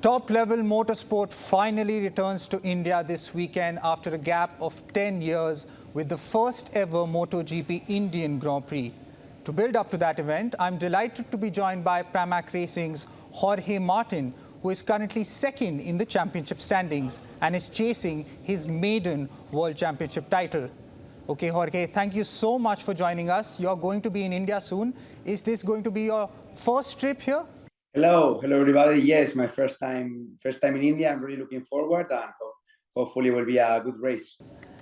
Top-level motorsport finally returns to India this weekend after a gap of 10 years with the first ever MotoGP Indian Grand Prix. To build up to that event, I'm delighted to be joined by Pramac Racing's Jorge Martin, who is currently second in the championship standings and is chasing his maiden World Championship title. Okay, Jorge, thank you so much for joining us. You're going to be in India soon. Is this going to be your first trip here? Hello everybody. Yes, my first time in India. I'm really looking forward, and hopefully it will be a good race.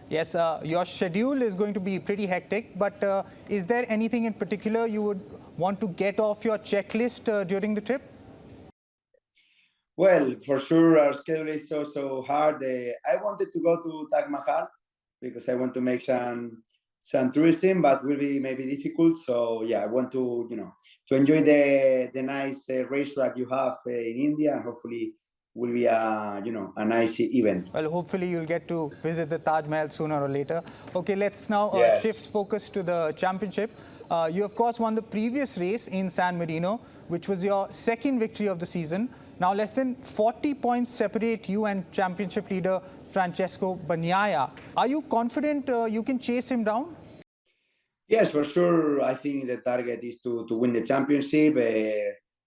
Yes, your schedule is going to be pretty hectic, but is there anything in particular you would want to get off your checklist during the trip? Well, for sure, our schedule is so hard. I wanted to go to Taj Mahal because I want to make some tourism, but will be maybe difficult. So yeah, I want to to enjoy the nice racetrack you have in India, and hopefully will be a nice event. Well, hopefully you'll get to visit the Taj Mahal sooner or later. Okay, let's now shift focus to the championship. You of course won the previous race in San Marino, which was your second victory of the season. Now less than 40 points separate you and championship leader Francesco Bagnaia. Are you confident you can chase him down? Yes, for sure. I think the target is to win the championship.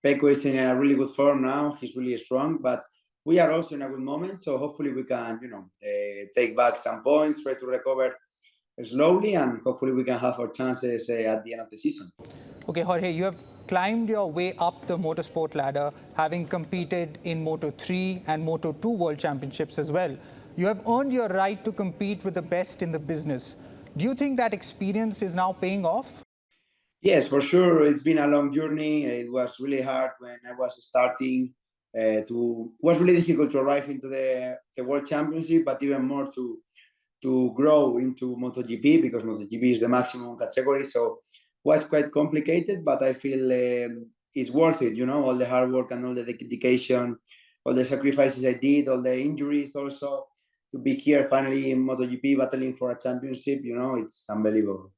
Pecco is in a really good form now. He's really strong, but we are also in a good moment. So hopefully we can, take back some points, try to recover slowly, and hopefully we can have our chances at the end of the season. Okay, Jorge, you have climbed your way up the motorsport ladder, having competed in Moto3 and Moto2 World Championships as well. You have earned your right to compete with the best in the business. Do you think that experience is now paying off? Yes, for sure. It's been a long journey. It was really hard when I was starting. It was really difficult to arrive into the World Championship, but even more to grow into MotoGP, because MotoGP is the maximum category. So it was quite complicated, but I feel it's worth it. All the hard work and all the dedication, all the sacrifices I did, all the injuries also. To be here finally in MotoGP battling for a championship, it's unbelievable.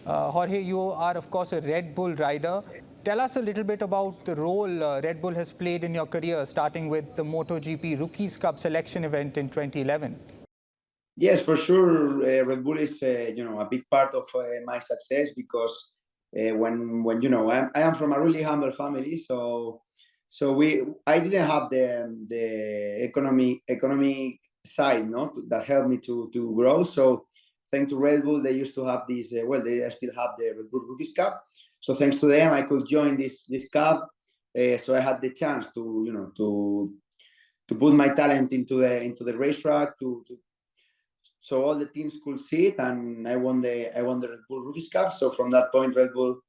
Jorge, you are of course a Red Bull rider. Tell us a little bit about the role Red Bull has played in your career, starting with the MotoGP Rookies Cup selection event in 2011. Yes, for sure. Red Bull is a big part of my success, because when I am from a really humble family, so I didn't have the economic side, that helped me to grow. So thanks to Red Bull, they used to have this. They still have the Red Bull Rookies Cup. So thanks to them, I could join this cup. So I had the chance to put my talent into the racetrack, so all the teams could see it, and I won the Red Bull Rookies Cup. So from that point, Red Bull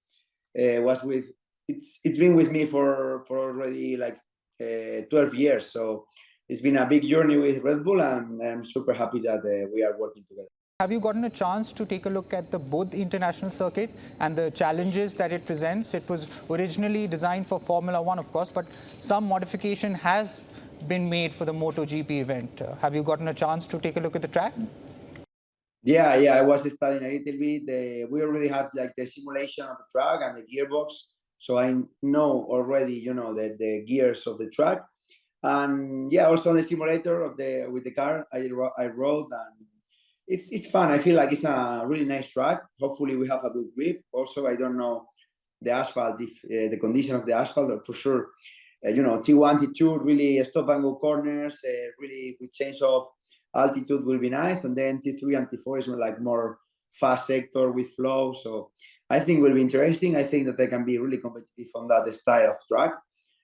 was with it's been with me for already like 12 years. So it's been a big journey with Red Bull, and I'm super happy that we are working together. Have you gotten a chance to take a look at the Bodh International Circuit and the challenges that it presents? It was originally designed for Formula One, of course, but some modification has been made for the MotoGP event. Have you gotten a chance to take a look at the track? Yeah, I was studying a little bit. We already have like the simulation of the track and the gearbox, so I know already, the gears of the track, and yeah, also on the simulator with the car, I rode, and it's fun. I feel like it's a really nice track. Hopefully we have a good grip. Also, I don't know the asphalt, if the condition of the asphalt, for sure. T1, T2, really stop and go corners, really with change of altitude will be nice. And then T3 and T4 is like more fast sector with flow. So I think will be interesting. I think that they can be really competitive on that style of track.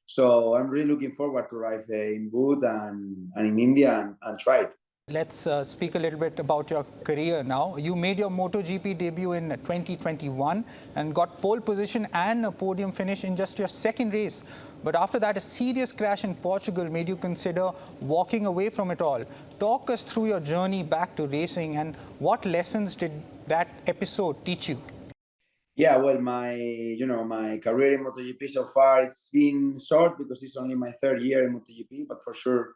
So I'm really looking forward to arrive in Bodh and in India and try it. Let's speak a little bit about your career now. You made your MotoGP debut in 2021 and got pole position and a podium finish in just your second race. But after that, a serious crash in Portugal made you consider walking away from it all. Talk us through your journey back to racing, and what lessons did that episode teach you? Yeah, well, my career in MotoGP so far, it's been short because it's only my third year in MotoGP, but for sure,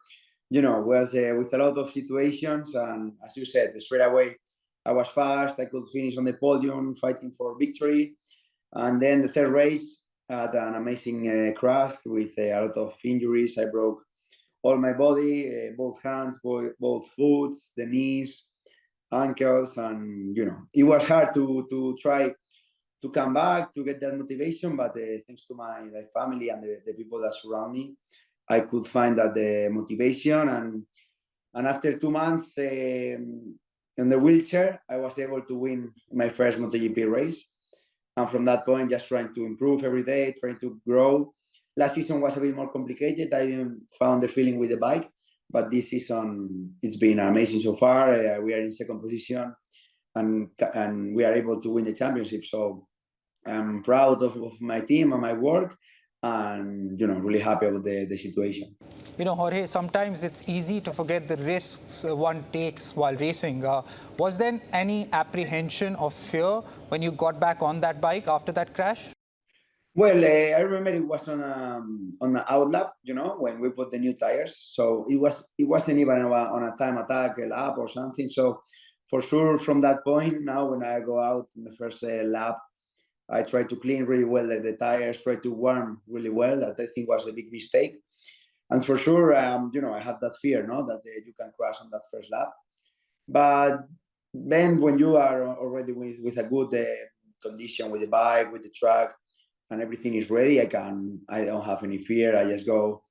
was with a lot of situations, and as you said, straight away, I was fast. I could finish on the podium, fighting for victory, and then the third race had an amazing crash with a lot of injuries. I broke all my body, both hands, both foots, the knees, ankles, and it was hard to try to come back to get that motivation. But thanks to my family and the people that surround me, I could find that motivation. And after 2 months in the wheelchair, I was able to win my first MotoGP race. And from that point, just trying to improve every day, trying to grow. Last season was a bit more complicated. I didn't found the feeling with the bike, but this season it's been amazing so far. We are in second position, and we are able to win the championship. So I'm proud of my team and my work, and really happy about the situation. Jorge, sometimes it's easy to forget the risks one takes while racing. Was there any apprehension or fear when you got back on that bike after that crash? Well, I remember it was on an outlap, when we put the new tires. So it wasn't even on a time attack lap or something. So for sure, from that point, now when I go out in the first lap, I try to clean really well the tires, try to warm really well. That I think was a big mistake. And for sure, I have that fear, that you can crash on that first lap. But then when you are already with a good condition with the bike, with the track, and everything is ready, I don't have any fear. I just go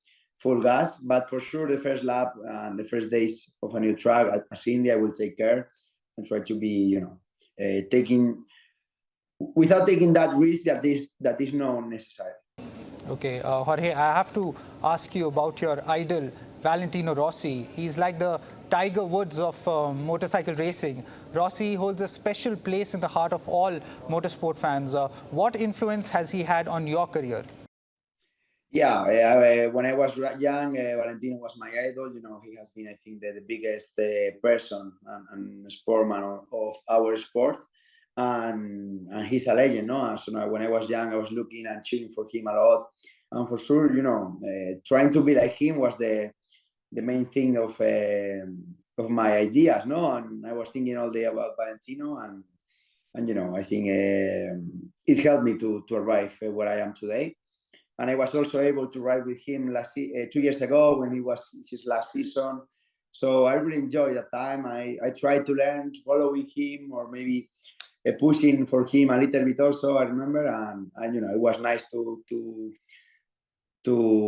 full gas. But for sure, the first lap and the first days of a new track at India, I will take care and try to be, without taking that risk that is not necessary. Okay, Jorge, I have to ask you about your idol, Valentino Rossi. He's like the Tiger Woods of motorcycle racing. Rossi holds a special place in the heart of all motorsport fans. What influence has he had on your career? Yeah, when I was young, Valentino was my idol. He has been, I think, the biggest person and sportsman of our sport. And he's a legend, no? So when I was young, I was looking and cheering for him a lot. And for sure, trying to be like him was the main thing of my ideas, no? And I was thinking all day about Valentino, and I think it helped me to arrive where I am today. And I was also able to ride with him 2 years ago when he was his last season. So I really enjoyed that time. I tried to learn following him, or maybe pushing for him a little bit also, I remember, and it was nice to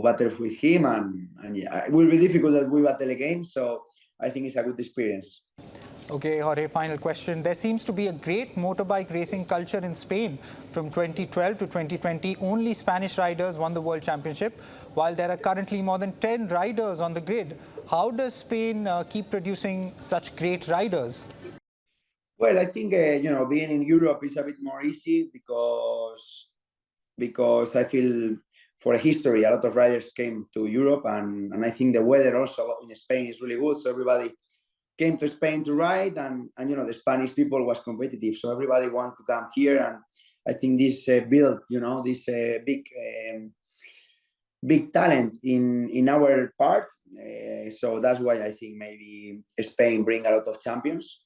battle with him, and yeah, it will be difficult that we battle again, so I think it's a good experience. Okay, Jorge, final question. There seems to be a great motorbike racing culture in Spain. From 2012 to 2020, only Spanish riders won the World Championship, while there are currently more than 10 riders on the grid. How does Spain keep producing such great riders? Well, I think, being in Europe is a bit more easy because I feel for a history, a lot of riders came to Europe, and I think the weather also in Spain is really good. So everybody came to Spain to ride, and the Spanish people was competitive. So everybody wants to come here, and I think this built, this big talent in our part. So that's why I think maybe Spain bring a lot of champions.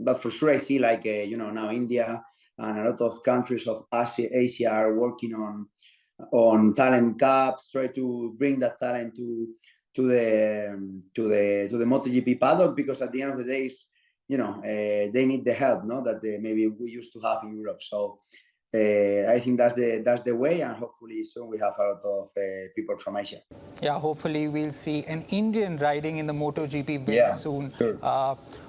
But for sure, I see now India and a lot of countries of Asia are working on talent cups, try to bring that talent to the MotoGP paddock, because at the end of the day, they need the help, that maybe we used to have in Europe. So I think that's the way, and hopefully soon we have a lot of people from Asia. Yeah, hopefully we'll see an Indian riding in the MotoGP very soon. Sure.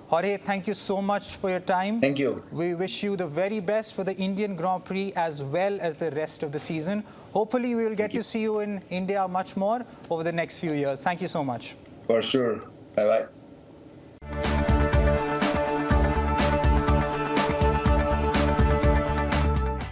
Jorge, thank you so much for your time. Thank you. We wish you the very best for the Indian Grand Prix as well as the rest of the season. Hopefully we will get to see you in India much more over the next few years. Thank you so much. For sure. Bye-bye.